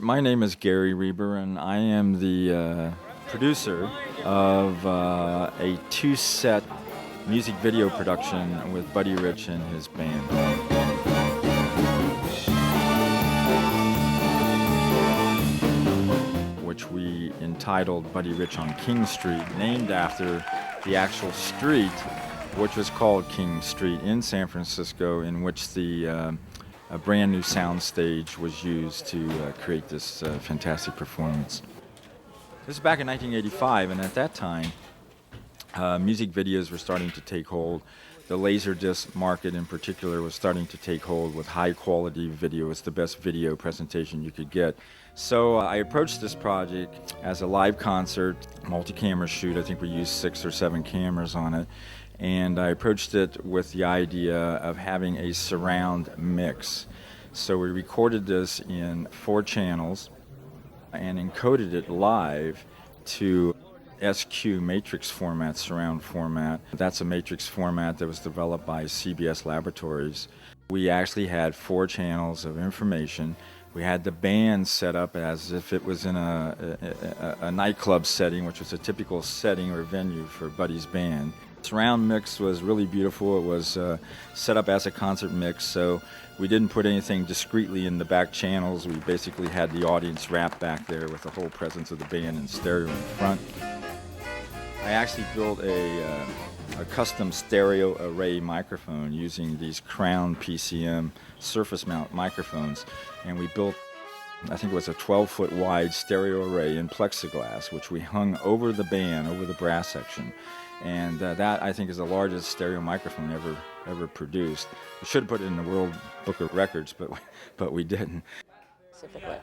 My name is Gary Reber, and I am the producer of a two-set music video production with Buddy Rich and his band. Which we entitled Buddy Rich on King Street, named after the actual street, which was called King Street in San Francisco, in which the a brand new sound stage was used to create this fantastic performance. This is back in 1985, and at that time, music videos were starting to take hold. The Laserdisc market in particular was starting to take hold with high quality video. It's the best video presentation you could get. So I approached this project as a live concert, multi-camera shoot. I think we used 6 or 7 cameras on it. And I approached it with the idea of having a surround mix. So we recorded this in 4 channels and encoded it live to SQ matrix format, surround format. That's a matrix format that was developed by CBS Laboratories. We actually had 4 channels of information. We had the band set up as if it was in a nightclub setting, which was a typical setting or venue for Buddy's band. Surround mix was really beautiful. It was set up as a concert mix, so we didn't put anything discreetly in the back channels. We basically had the audience wrapped back there with the whole presence of the band in stereo in front. I actually built a custom stereo array microphone using these Crown PCM surface mount microphones, and we built, I think it was a 12-foot wide stereo array in plexiglass, which we hung over the band, over the brass section. And that, I think, is the largest stereo microphone ever produced. We should have put it in the World Book of Records, but we didn't.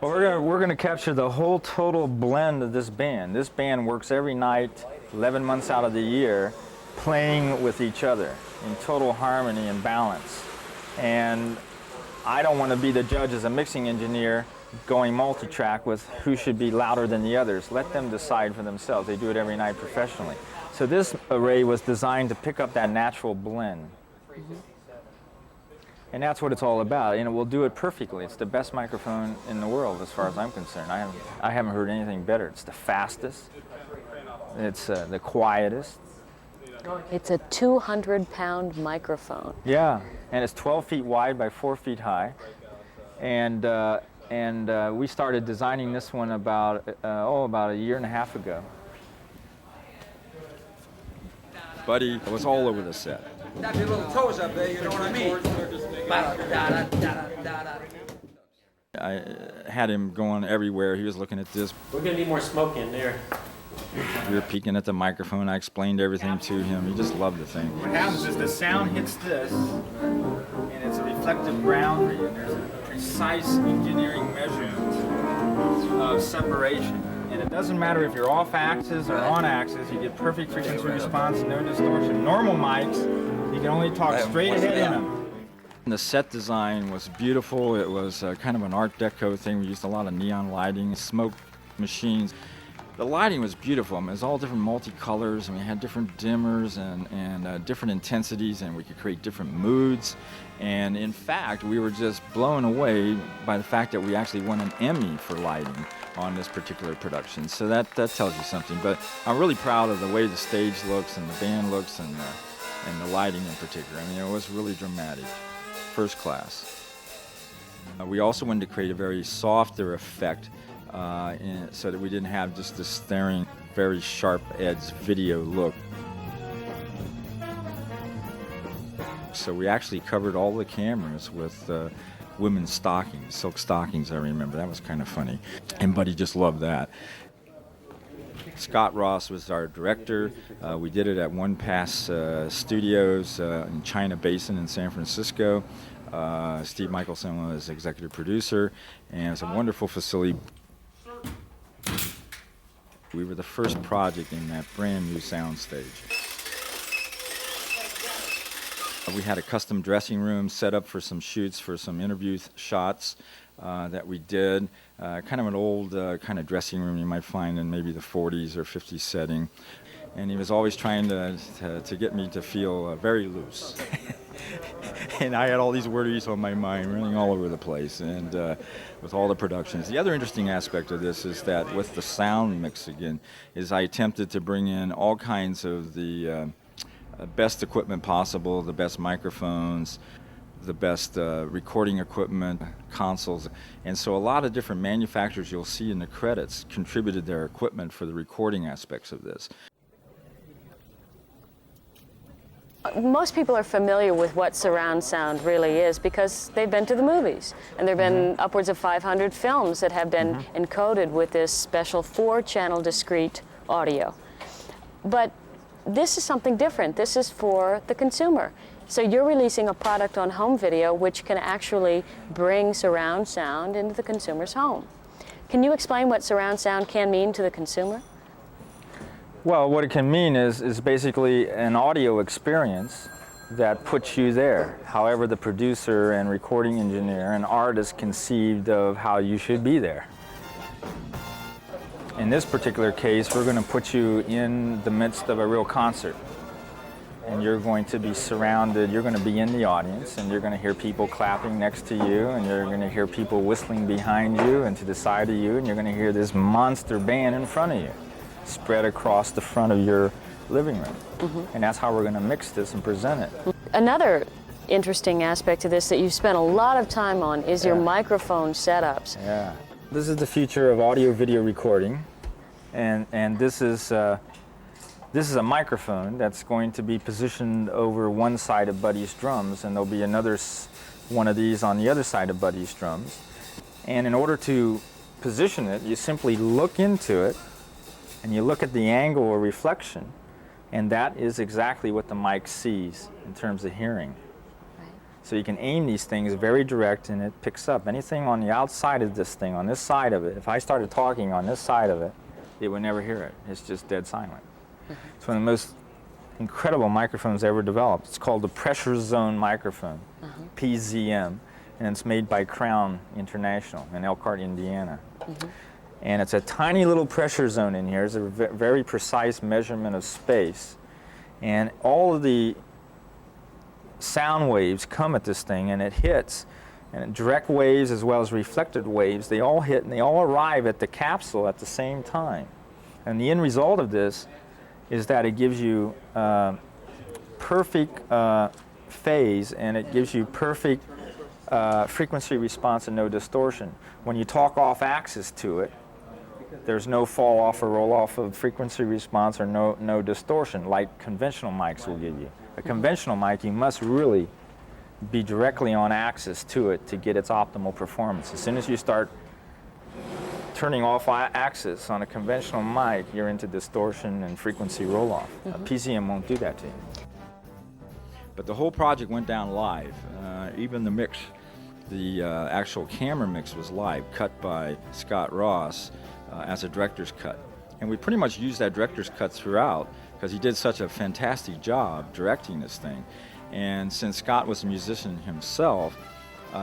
Well, we're gonna capture the whole total blend of this band. This band works every night, 11 months out of the year, playing with each other in total harmony and balance. And I don't want to be the judge as a mixing engineer going multi-track with who should be louder than the others. Let them decide for themselves. They do it every night professionally. So this array was designed to pick up that natural blend. Mm-hmm. And that's what it's all about. And it will do it perfectly. It's the best microphone in the world as far as I'm concerned. I haven't heard anything better. It's the fastest. It's the quietest. It's a 200-pound microphone. Yeah, and it's 12 feet wide by 4 feet high. And we started designing this one about a year and a half ago. Buddy was all over the set. Got your little toes up there, you know what I mean? I had him going everywhere. He was looking at this. We're going to need more smoke in there. We were peeking at the microphone. I explained everything to him. He just loved the thing. What happens is the sound hits this, and it's a reflective boundary, and there's a precise engineering measurement of separation. And it doesn't matter if you're off axis or on axis, you get perfect frequency response, no distortion. Normal mics, you can only talk straight ahead in them. The set design was beautiful. It was kind of an Art Deco thing. We used a lot of neon lighting, smoke machines. The lighting was beautiful. I mean, it was all different multicolors, and we had different dimmers and different intensities, and we could create different moods. And in fact, we were just blown away by the fact that we actually won an Emmy for lighting on this particular production. So that tells you something. But I'm really proud of the way the stage looks and the band looks and the lighting in particular. I mean, it was really dramatic, first class. We also wanted to create a very softer effect so that we didn't have just this staring, very sharp-edged video look. So we actually covered all the cameras with women's stockings, silk stockings, I remember. That was kind of funny. And Buddy just loved that. Scott Ross was our director. We did it at One Pass Studios in China Basin in San Francisco. Steve Michelson was executive producer, and it's a wonderful facility. We were the first project in that brand new soundstage. We had a custom dressing room set up for some shoots, for some interview shots that we did. Kind of an old kind of dressing room you might find in maybe the 40s or 50s setting. And he was always trying to get me to feel very loose. And I had all these worries on my mind running all over the place, and with all the productions. The other interesting aspect of this is that with the sound mix again, is I attempted to bring in all kinds of the best equipment possible, the best microphones, the best recording equipment, consoles, and so a lot of different manufacturers you'll see in the credits contributed their equipment for the recording aspects of this. Most people are familiar with what surround sound really is because they've been to the movies, and there have been upwards of 500 films that have been encoded with this special 4-channel discrete audio. But this is something different. This is for the consumer. So you're releasing a product on home video which can actually bring surround sound into the consumer's home. Can you explain what surround sound can mean to the consumer? Well, what it can mean is basically an audio experience that puts you there. However, the producer and recording engineer and artist conceived of how you should be there. In this particular case, we're going to put you in the midst of a real concert. And you're going to be surrounded, you're going to be in the audience, and you're going to hear people clapping next to you, and you're going to hear people whistling behind you and to the side of you, and you're going to hear this monster band in front of you, spread across the front of your living room. And that's how we're going to mix this and present it. Another interesting aspect of this that you've spent a lot of time on is your microphone setups. Yeah. This is the future of audio-video recording, and this is a microphone that's going to be positioned over one side of Buddy's drums, and there'll be another one of these on the other side of Buddy's drums. And in order to position it, you simply look into it, and you look at the angle or reflection, and that is exactly what the mic sees in terms of hearing. So you can aim these things very direct, and it picks up anything on the outside of this thing, on this side of it. If I started talking on this side of it, it would never hear it. It's just dead silent. It's one of the most incredible microphones ever developed. It's called the Pressure Zone Microphone, PZM, and it's made by Crown International in Elkhart, Indiana. And it's a tiny little pressure zone in here. It's a very precise measurement of space. And all of the sound waves come at this thing, and it hits. And direct waves as well as reflected waves, they all hit and they all arrive at the capsule at the same time. And the end result of this is that it gives you perfect phase, and it gives you perfect frequency response and no distortion. When you talk off axis to it, there's no fall off or roll off of frequency response or no distortion like conventional mics will give you. A conventional mic, you must really be directly on axis to it to get its optimal performance. As soon as you start turning off axis on a conventional mic, you're into distortion and frequency roll off. A PZM won't do that to you. But the whole project went down live. Even the mix, the actual camera mix was live, cut by Scott Ross as a director's cut. And we pretty much used that director's cut throughout because he did such a fantastic job directing this thing. And since Scott was a musician himself,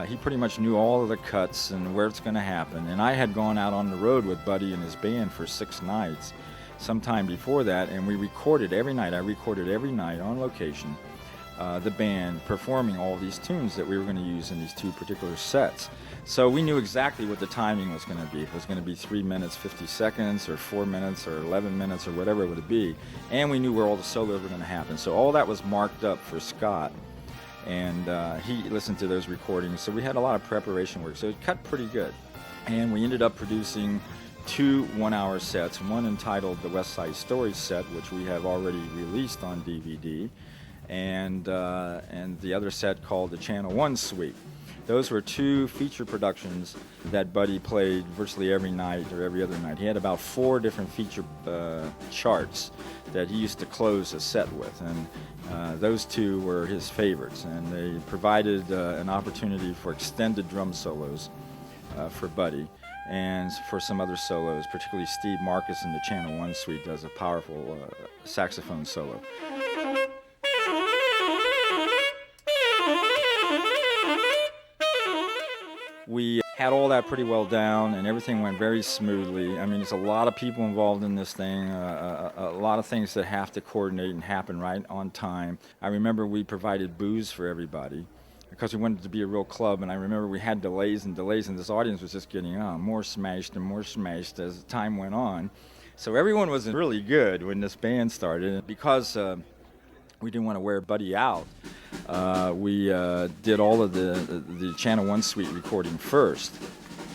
he pretty much knew all of the cuts and where it's going to happen. And I had gone out on the road with Buddy and his band for 6 nights sometime before that, and we recorded every night. I recorded every night on location the band performing all these tunes that we were going to use in these 2 particular sets. So we knew exactly what the timing was going to be. If it was going to be 3 minutes, 50 seconds, or 4 minutes, or 11 minutes, or whatever it would be. And we knew where all the solos were going to happen. So all that was marked up for Scott. And he listened to those recordings. So we had a lot of preparation work. So it cut pretty good. And we ended up producing 2 one-hour sets, one entitled the West Side Story set, which we have already released on DVD, and the other set called the Channel 1 Suite. Those were 2 feature productions that Buddy played virtually every night or every other night. He had about 4 different feature charts that he used to close a set with, and those 2 were his favorites, and they provided an opportunity for extended drum solos for Buddy, and for some other solos, particularly Steve Marcus in the Channel 1 Suite does a powerful saxophone solo. We had all that pretty well down, and everything went very smoothly. I mean, there's a lot of people involved in this thing, a lot of things that have to coordinate and happen right on time. I remember we provided booze for everybody because we wanted it to be a real club, and I remember we had delays, and this audience was just getting more smashed and more smashed as time went on. So everyone was really good when this band started, and because we didn't want to wear Buddy out, we did all of the Channel 1 suite recording first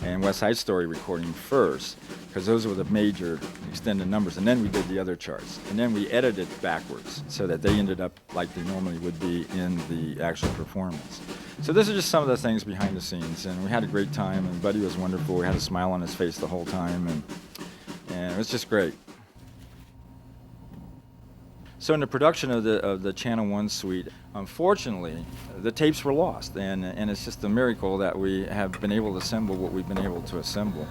and West Side Story recording first, because those were the major extended numbers, and then we did the other charts. And then we edited backwards so that they ended up like they normally would be in the actual performance. So those are just some of the things behind the scenes, and we had a great time, and Buddy was wonderful. We had a smile on his face the whole time, and it was just great. So in the production of the Channel 1 suite, unfortunately, the tapes were lost, and it's just a miracle that we have been able to assemble what we've been able to assemble.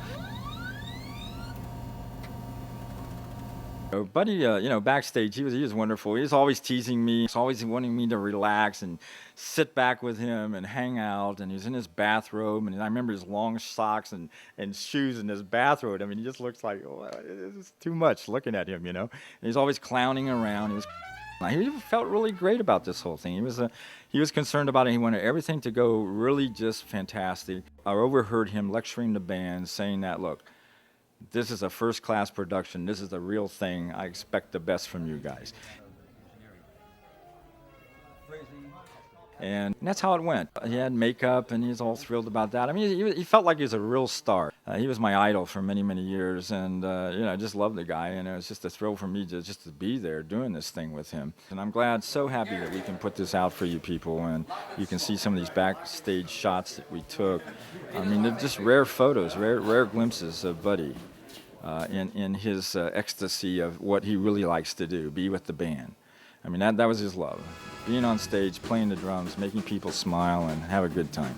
Buddy, backstage, he was wonderful. He was always teasing me. He was always wanting me to relax and sit back with him and hang out. And he was in his bathrobe, and I remember his long socks and shoes in his bathrobe. I mean, he just looks like, it's too much looking at him, And he's always clowning around. He felt really great about this whole thing. He was concerned about it. He wanted everything to go really just fantastic. I overheard him lecturing the band, saying that, look, this is a first-class production. This is the real thing. I expect the best from you guys. And that's how it went. He had makeup, and he was all thrilled about that. I mean, he felt like he was a real star. He was my idol for many, many years, and I just loved the guy, and it was just a thrill for me to be there doing this thing with him. And I'm glad, so happy that we can put this out for you people, and you can see some of these backstage shots that we took. I mean, they're just rare photos, rare glimpses of Buddy in his ecstasy of what he really likes to do, be with the band. I mean, that was his love. Being on stage, playing the drums, making people smile and have a good time.